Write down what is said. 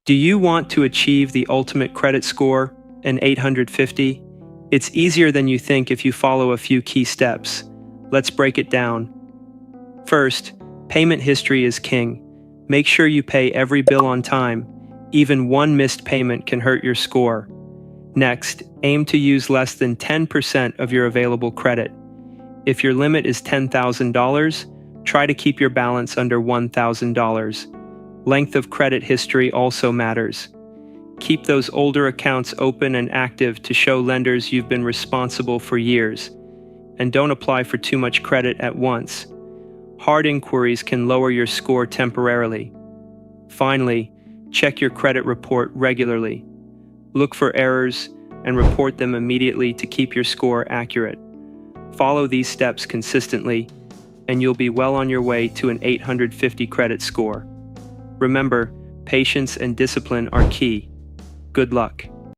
Do you want to achieve the ultimate credit score, an 850? It's easier than you think if you follow a few key steps. Let's break it down. First, payment history is king. Make sure you pay every bill on time. Even one missed payment can hurt your score. Next, aim to use less than 10% of your available credit. If your limit is $10,000, try to keep your balance under $1,000. Length of credit history also matters. Keep those older accounts open and active to show lenders you've been responsible for years. And don't apply for too much credit at once. Hard inquiries can lower your score temporarily. Finally, check your credit report regularly. Look for errors and report them immediately to keep your score accurate. Follow these steps consistently, and you'll be well on your way to an 850 credit score. Remember, patience and discipline are key. Good luck.